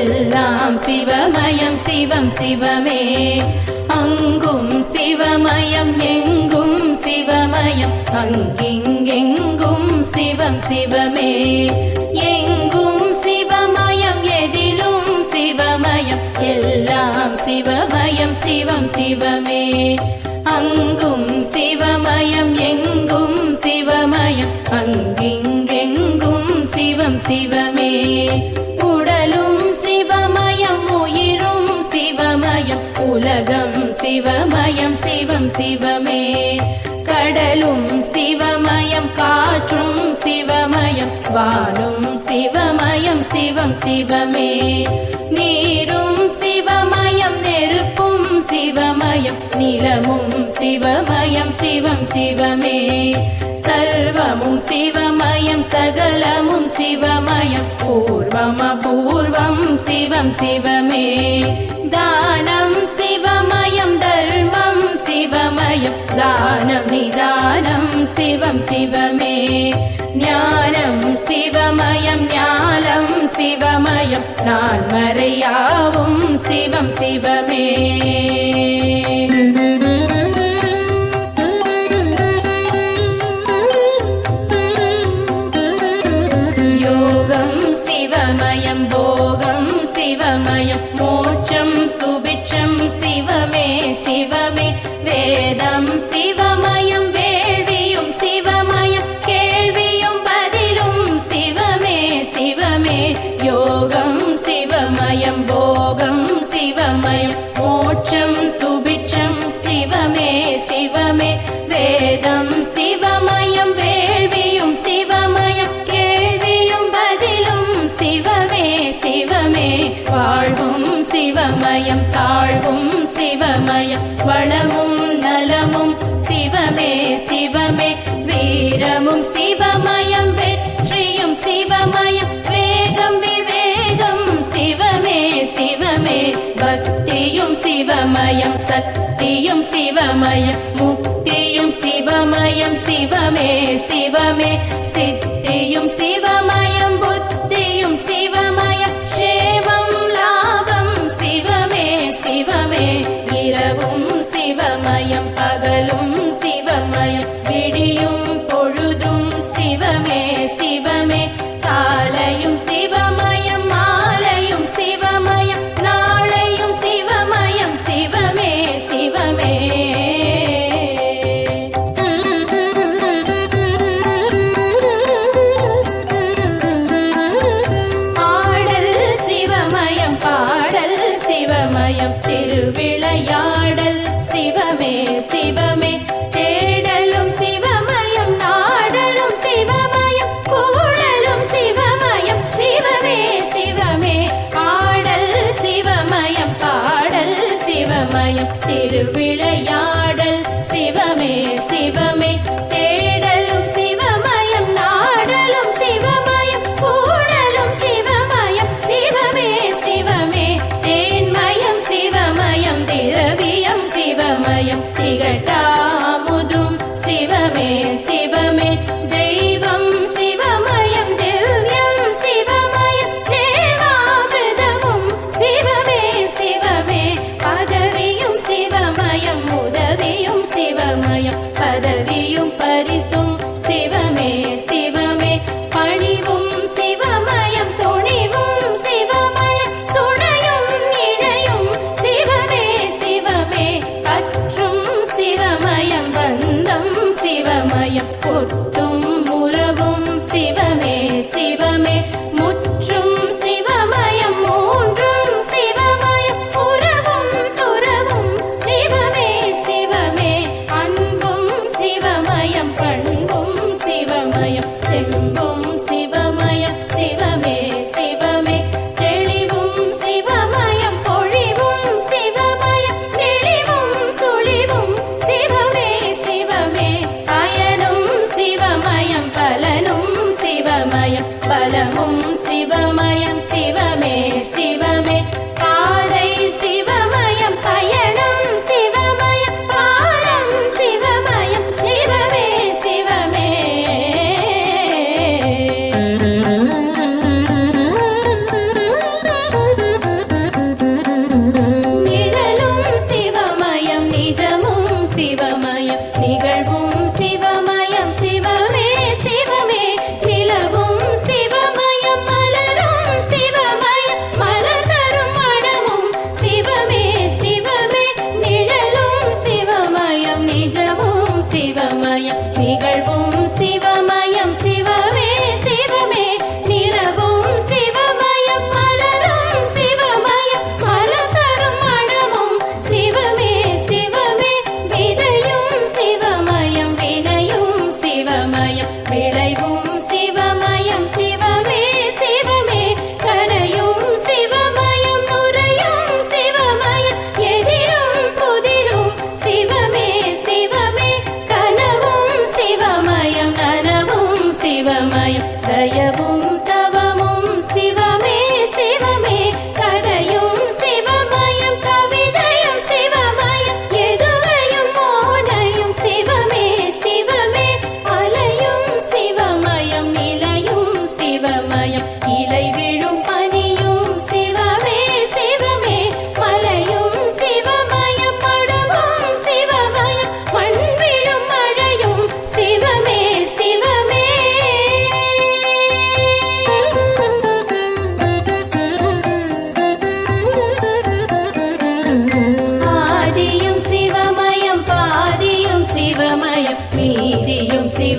எல்லாம் சிவமயம் சிவம் சிவமே. அங்கும் சிவமயம் எங்கும் சிவமயம் அங்கிங்கெங்கும் சிவம் சிவமே. எங்கும் சிவமயம் எதிலும் சிவமயம் எல்லாம் சிவமயம் சிவம் சிவமே. அங்கும் சிவமயம் எங்கும் சிவமயம் அங்கிங்கெங்கும் சிவம் சிவமே. உடலும் சிவமயம் உயிரும் சிவமயம் உலகம் சிவமயம் சிவம் சிவமே. கடலும் சிவமயம் காற்றும் சிவமயம் வானும் சிவமயம் சிவம் சிவமே. நீரும் சிவமயம் நெருப்பும் சிவமயம் நிலமும் சிவமயம் சிவம் சிவமே. சர்வமும் சிவமயம் சகலமும் சிவமயம் பூர்வம் அபூர்வம் சிவம் சிவமே. தானம் சிவமயம் தர்மம் சிவமயம் தானம் நிதானம் சிவம் சிவமே. ஞானம் சிவமயம் ஞானம் சிவமயம் நான்மறையாவும் சிவம் சிவமே. யோகம் சிவமயம் போகம் சிவமயம் மோட்சம் சுபிட்சம் சிவமே சிவமே. வேதம் சிவமயம் வேள்வியும் சிவமயம் கேள்வியும் பதிலும் சிவமே சிவமே. யோகம் சிவமயம் போகம் சிவமயம் மோட்சம் சுபிட்சம் சிவமே சிவமே. வேதம் சிவமயம் வேள்வியும் சிவமயம் கேள்வியும் பதிலும் சிவமே சிவமே. வாழ்வும் சிவமயம் தாழ்வும் சிவமயம் வளமும் நலமும் சிவமே சிவமே. வீரமும் சிவமயம் வெற்றியும் சிவமயம் வேகம் விவேகம் சிவமே சிவமே. பக்தியும் சிவமயம் சக்தியும் சிவமயம் முக்தியும் சிவமயம் சிவமே சிவமே. சித்தியும் சிவமயம் புத்தியும் சிவமயம் சேவம் லாபம் சிவமே சிவமே. இரவும் சிவமயம் பகலும் சிவமயம் விடியும் பொழுதும் சிவமே சிவமே. காலையும் சிவமயம் மாலையும் சிவமயம் நாளையும் சிவமயம் சிவமே சிவமே. ஆடல் சிவமயம் பாடல் சிவமயம் திருவிளையாடல் சிவமே சிவமே. தேடலும் சிவமயம் நாடலும் சிவமயம் கூடலும் சிவமயம் சிவமே சிவமே. ஆடல் சிவமயம் பாடல் சிவமயம் திருவிளையாடல் சிவமே சிவமே. தேடலும் சிவமயம் நாடலும் சிவமயம் கூடலும் சிவமயம் சிவமே சிவமே. தேன்மயம் சிவமயம் திரவியம் சிவமயம் திகட்டாமுதும் சிவமே சிவமே. தெய்வம் சிவமயம் திவ்யம் சிவமயம் தேவாமிர்தமும் சிவமே சிவமே. பதவியும் சிவமயம்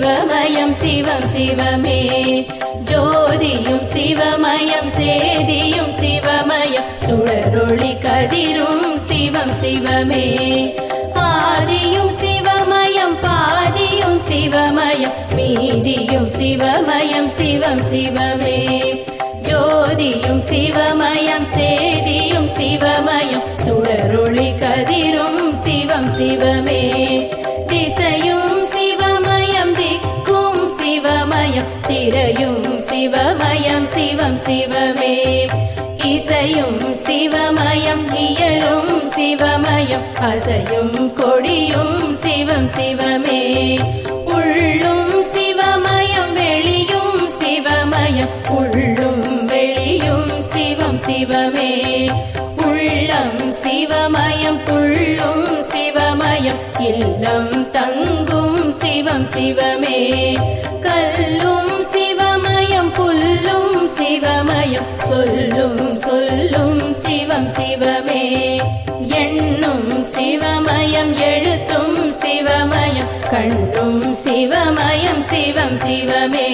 சிவமயம் சிவம் சிவமே ஜோதியும் சிவமயம் சேதியும் சிவமயம் சுடரொளி கதிரும் சிவம் சிவமே ஆதியும் சிவமயம் பாதியும் சிவமயம் மீதியும் சிவமயம் சிவம் சிவமே ஜோதியும் சிவமயம் சேதியும் சிவமயம் சுடரொளி கதிரும் சிவம் சிவமே திசையும் சிவமயம் திக்கும் சிவமயம் திரையும் சிவமயம் சிவம் சிவமே இசையும் சிவமயம் இயலும் சிவமயம் அசையும் கொடியும் சிவம் சிவமே உள்ளும் சிவமயம் வெளியும் சிவமயம் உள்ளும் வெளியும் சிவம் சிவமே உள்ளம் சிவமயம் புள்ளும் சிவமயம் இல்லம் தங்கும் சிவம் சிவமே கல்லும் சிவமயம் புல்லும் சிவமயம் சொல்லும் சொல்லும் சிவம் சிவமே எண்ணும் சிவமயம் எழுத்தும் சிவமயம் கண்ணும் சிவமயம் சிவம் சிவமே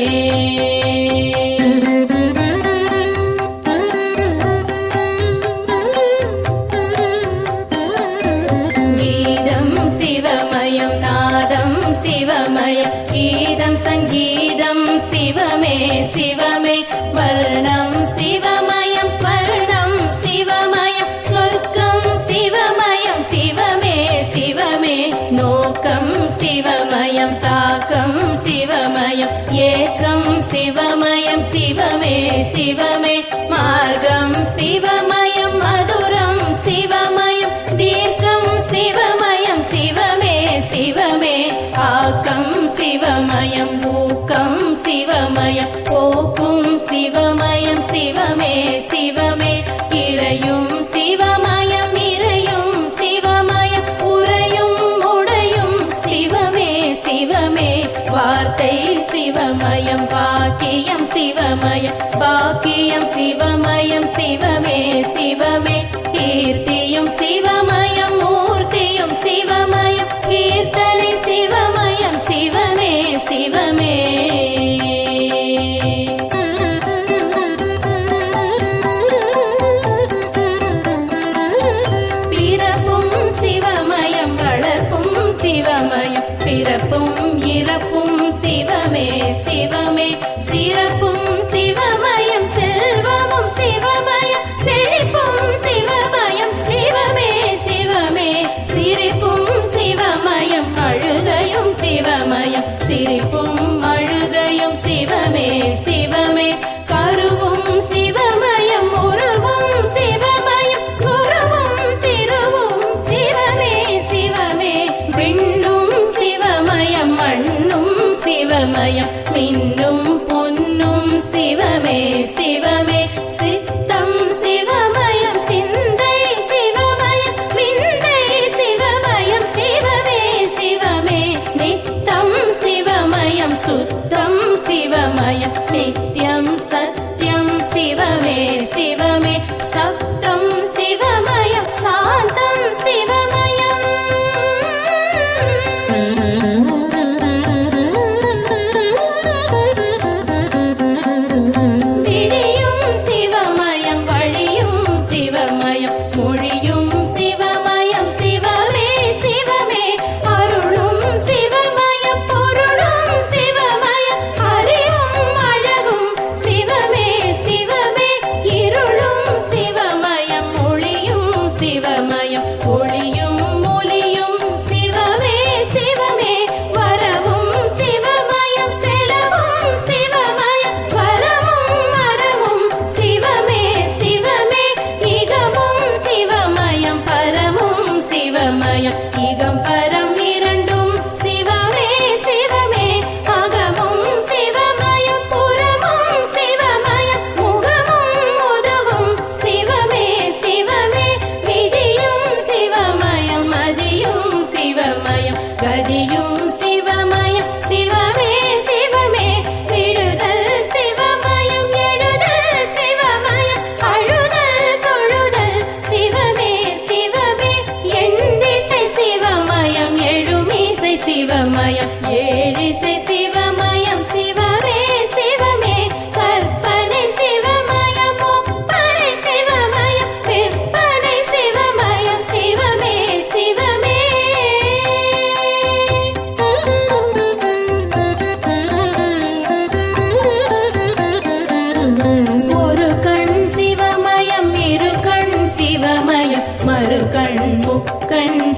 கீதம் சிவமயம் நாதம் சிவமயம் கீதம் சங்கீதம் சிவமே சிவமே வர்ணம் சிவமயம் ஸ்வர்ணம் சிவமயம் சொர்க்கம் சிவமயம் சிவமே சிவமே நோக்கம் சிவமயம் தாக்கம் சிவமயம் ஏக்கம் சிவமயம் சிவமே சிவமே மார்க்கம் சிவமயம் மதுரம் சிவமயம் தீர்க்கம் சிவமயம் சிவமே சிவமே ஆக்கம் சிவமயம் ஊக்கம் சிவமயம் போக்கும் சிவமயம் சிவமே சிவமே இறையும் சிவமயம் இறையும் சிவமயம் உறையும் உடையும் சிவமே சிவமே வார்த்தை சிவமயம் பாக்கியம் சிவமயம் பாக்கியம் சிவமயம் சிவமே சிவமே கீர்த்தியும் சிவமயம் மூர்த்தியும் சிவமயம் கீர்த்தனை சிவமயம் சிவமே சிவமே பிறப்பும் சிவமயம் வளர்ப்பும் சிவமயம் பிறப்பும் இறப்பும் சிவமே சிவமே சிறப்பும் சிவமயம் செல்வமும் சிவமயம் செழிப்பும் சிவமயம்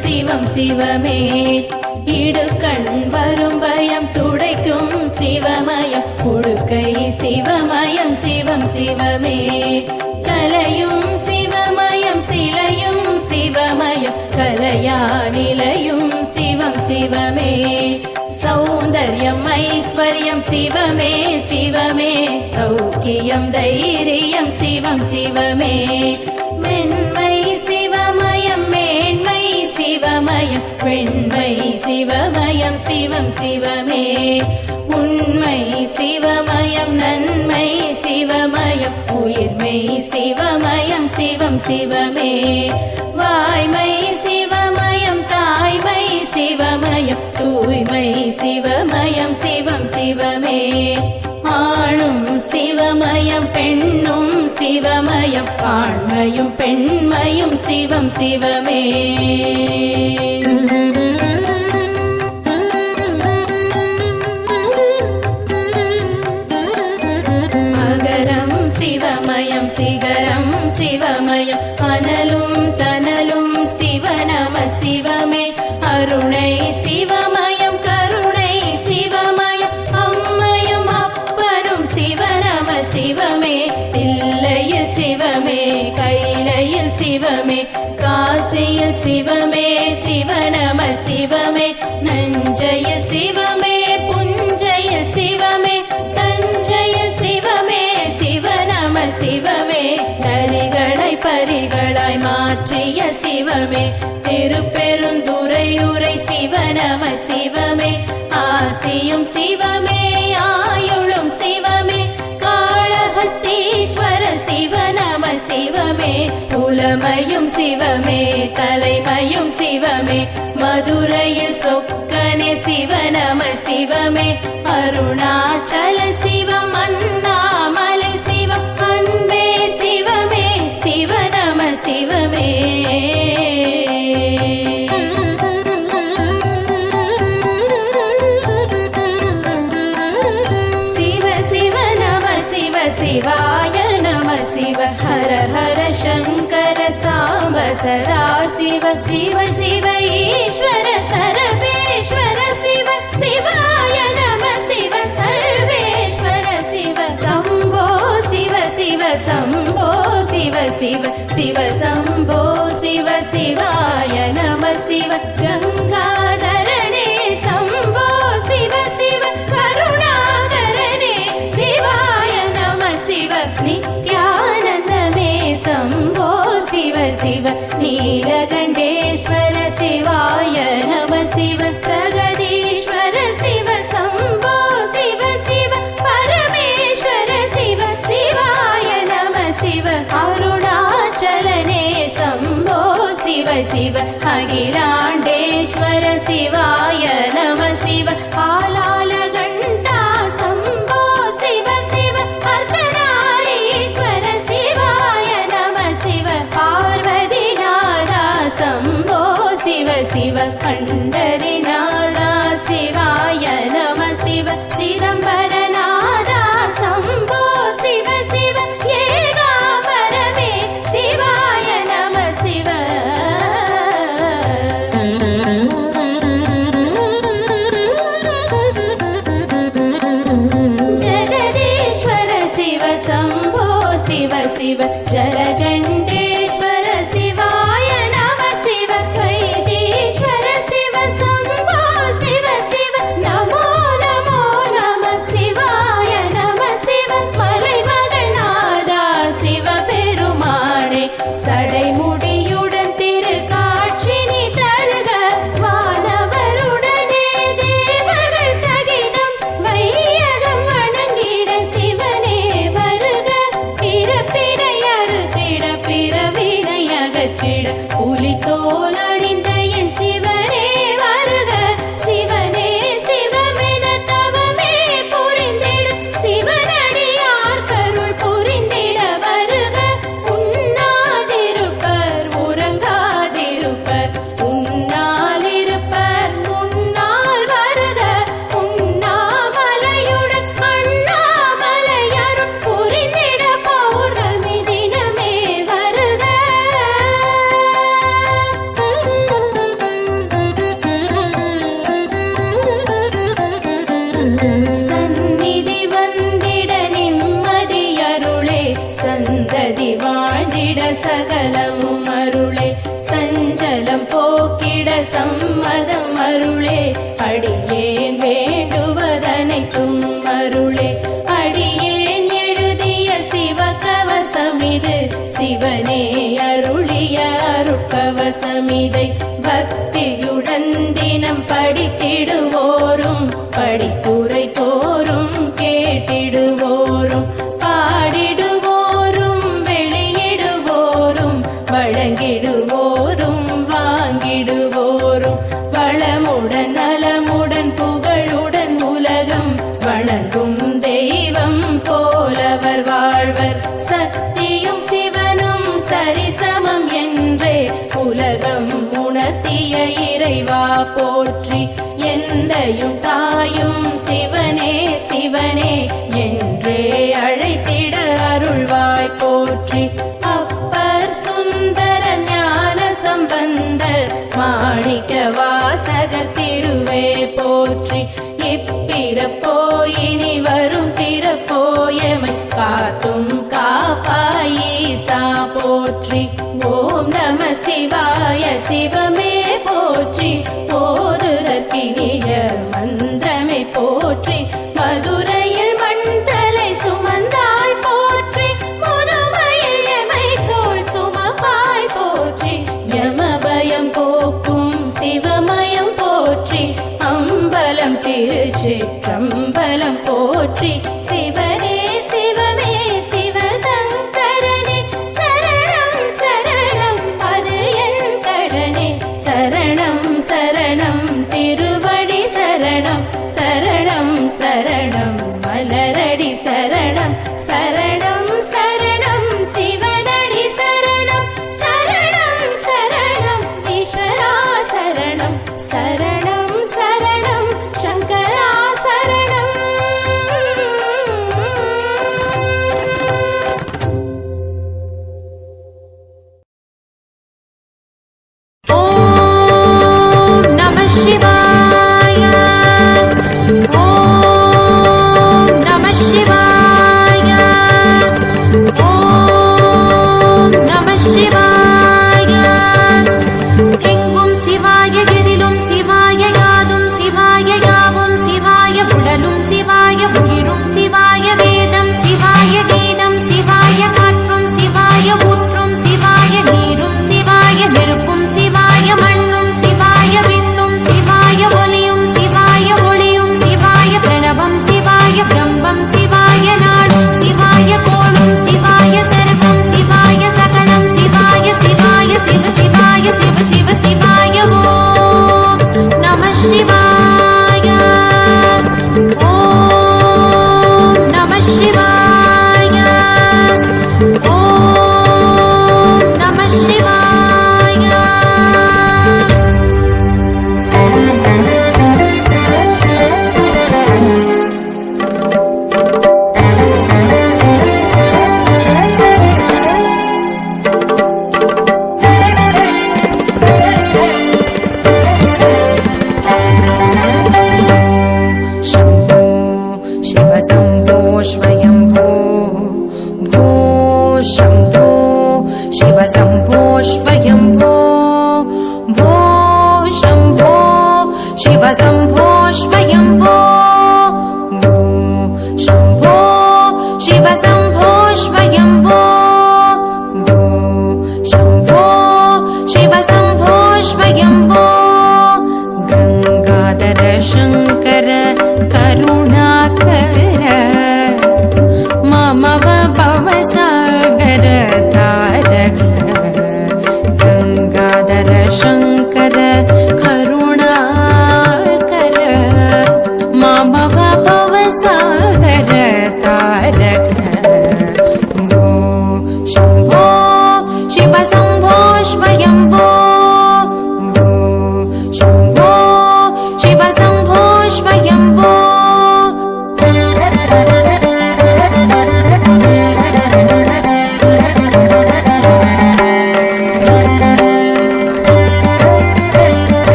சிவம் சிவமே இடுக்கண் வரும் பயம் துடைக்கும் சிவமயம் உடுக்கை சிவமயம் சிவம் சிவமே கலையும் சிவமயம் சிலையும் சிவமயம் கலையா நிலையும் சிவம் சிவமே சௌந்தர்யம் ஐஸ்வர்யம் சிவமே சிவமே சௌக்கியம் தைரியம் சிவம் சிவமே மென்மை சிவமயம் மேன்மை சிவமயம் வெண்மை சிவமயம் சிவம் சிவமே உண்மை சிவமயம் நன்மை சிவமயம் உயிர்மை சிவமயம் சிவம் சிவமே வாய்மை சிவமயம் தாய்மை சிவமயம் தூய்மை சிவமயம் சிவம் சிவமே ஆணும் சிவமயம் பெண்ணும் சிவமயம் ஆண்மையும் பெண்மையும் சிவம் சிவமே அகரம் சிவமயம் சிகரம் சிவமயம் அனலும் தனலும் சிவநம சிவமே அருணை சிவமயம் கருணை சிவமயம் அம்மையும் அப்பனும் சிவநம சிவமே தில்லையில் சிவமே கைலையில் சிவமே காசியில் சிவமே சிவநம சிவமே நஞ்சையில் சிவமே புஞ்சையில் சிவமே தஞ்சையில் சிவமே சிவநம சிவமே நரிகளை பரிகளாய் மாற்றிய சிவமே திருப்பெருந்துறையுரை சிவநம சிவமே ஆசியும் சிவமே ஆயுளும் சிவமே காளஹஸ்தீஸ்வர சிவநம சிவமே புலமையும் சிவமே தலைமையும் சிவமே மதுரையில் சொக்கனே சிவநம சிவமே அருணாச்சல சிவம் அண்ணாமலை சிவம் அன்பே சிவமே சிவநம சிவமே சிவாய நம சிவ ஹர ஹர சங்கர சாம்ப சதா சிவ சிவ சிவ ஈஸ்வர சரபேஸ்வர சிவ சிவாய நம சிவ சர்வேஸ்வர சிவ சம்போ சிவ சிவ சம்போ சிவ சிவ சிவ சம்போ சிவ சிவாய நம சிவ கங்காதரணே சம்போ சிவ சிவ கருணாகரனே சிவாய நம சிவ நித்யானந்தமே சம்போ சிவ சிவ நீலகண்டேஸ்வர சிவாய நம சிவ பிரகதீஸ்வர சிவ சம்போ சிவ சிவ பரமேஸ்வர சிவ சிவாய நம சிவ அருணாச்சலனே சம்போ சிவ சிவ அகிலாண்டேஸ்வர சிவாய நம சிவ ஆலாலகண்டா சம்போ சிவ சிவ அர்த்தநாரீஸ்வர சிவாய நம சிவ பார்வதிநாதா சம்போ சிவ சிவ பண்டரிநாதா சிவாய நம சிவ சிதம்பரநாதா சம்போ சிவ சிவ ஏகாம்பரமே சிவாய நம சிவ ஜகதீஸ்வர சிவ சம்போ சிவ சிவ ஜலகண்டேஸ்வர சிவாய நம சிவ வைத்தீஸ்வர சிவ சம்போ சிவ சிவ நமோ நமோ நம சிவாய நம சிவ மலைமகள்நாதா சிவ பெருமானே சடைமுடியுடன் திரு காட்சி நீ தருக வானவருடனே தேவர்கள் சகிதம் வையகம் வணங்கிட சிவனே வருக பிறப்பினை அறுத்திட பிறவினை அகற்றிட புலித்தோல் அணிந்த என் சிவனே வருக சிவனே சிவமென தவமே புரிந்திடும் சிவனடியார் கருள் புரிந்திட வருக உண்ணாதிருப்பர் உறங்காதிருப்பர் உன்னால் இருப்பர் முன்னால் வருக உண்ணாமலையுடன் அண்ணாமலையருள் புரிந்திட பௌர்ணமி தினமே வருக சகலமும் அருளே சஞ்சலம் போக்கிட சம்மதம் அருளே அடியேன் வேண்டுவதனைத்தும் அருளே அடியேன் எழுதிய சிவகவசமிது சிவனே அருளிய அருட்கவசமிதை பக்தியுடன் தினம் படித்திடுவோரும் படிப்புரை தோறும் கேட்டிடுவோரும் பாடிடுவோரும் வெளியிடுவோரும் வழங்கிடுவோரும் வாங்கிடுவோரும் வளமுடன் நலமுடன் புகழுடன் உலகம் வணங்கும் தெய்வம் போலவர் வாழ்வர் சக்தியும் சிவனும் சரிசமம் என்றே உலகம் உணர்த்திய இறைவா போற்றி எந்தையும் தாயும் சிவனே சிவனே என்றே அழைத்திட அருள்வாய் போற்றி அப்பர் சுந்தர ஞான சம்பந்தர் மாணிக்க வாசகர் திருவே போற்றி இப்பிறப்போ இனி வரும் பிறப்போயமை காத்தும் காப்பாயீசா போற்றி ஓம் நம சிவாய சிவமே போற்றி போதுதற்கினிய மந்திரமே போற்றி மதுரையில் மண்தலை சுமந்தாய் போற்றி முதுமையில் எமை தோள் சுமப்பாய் போற்றி யமபயம் போக்கும் சிவமயம் போற்றி அம்பலம் திருச்சிற்றம்பலம் போற்றி சிவனே சிவமே சிவசங்கரனே சரணம் சரணம் அது என் கடனே சரணம் சரணம் திருவடி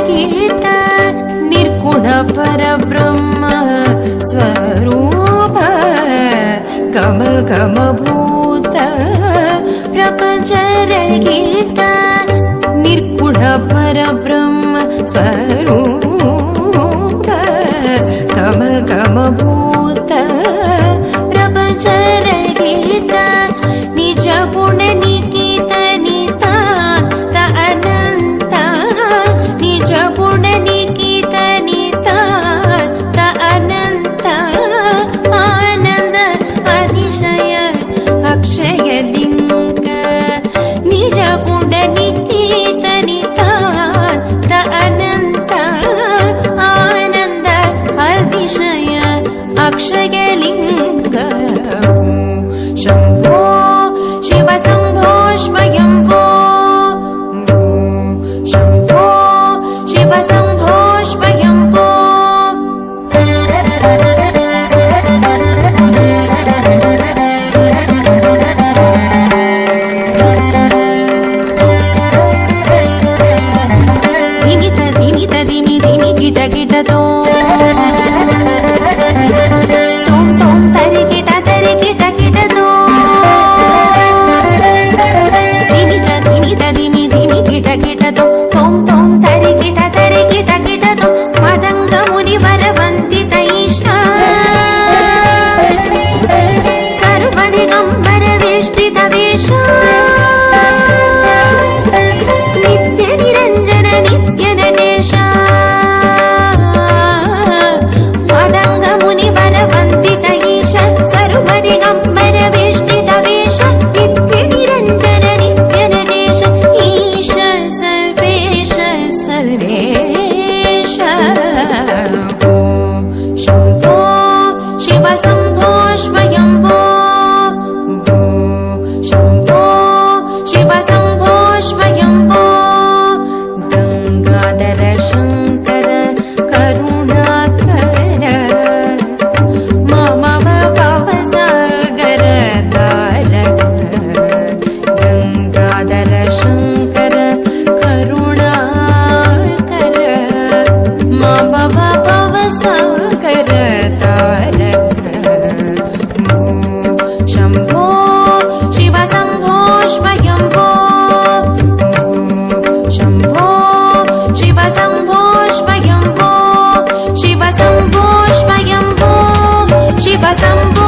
रहित निर्गुण परब्रह्म स्वरूप गम गम भूत प्रपंच रहित निर्गुण परब्रह्म स्वरूप गम गम भूत प्रपंच रहित निज गुण निकित नितांत अनंत निज गुण निकित नितांत अनंत आनंद अतिशय अक्षय लिंग निज गुण निकित नितांत अनंत आनंद अतिशय अक्षय लिंग शंभो शिव शंभो स्वयंभो शंभो शिव शंभो स्वयंभो धिमि धिमि गिट गिट तो तोम तोम तरि गिट गिट तो धिमि धिमि गिट गिट तो तोम तोम तरि गिट गिट तो मदंग मुनिवर वंदित ईशा सर्वदिगंबर वेष्टित वेश नित्य निरंजन नित्य नटेश मदंग मुनिवर वंदित ईश सर्वदिगंबर वेष्टित वेश नित्य निरंजन नित्य नटेश ईश सर्वेश सर्वेश शंभो शिव शंभो स्वयंभो शंभो शिव शंभो स्वयंभो गंगाधर शंकर करुणाकर मम भवसागर तारक गंगाधर शंकर करुणाकर मम भवसागर तारक शंभो शिव शंभो स्वयंभो शंभो शिव शंभो स्वयंभो शिव शंभो स्वयंभो शिव शंभो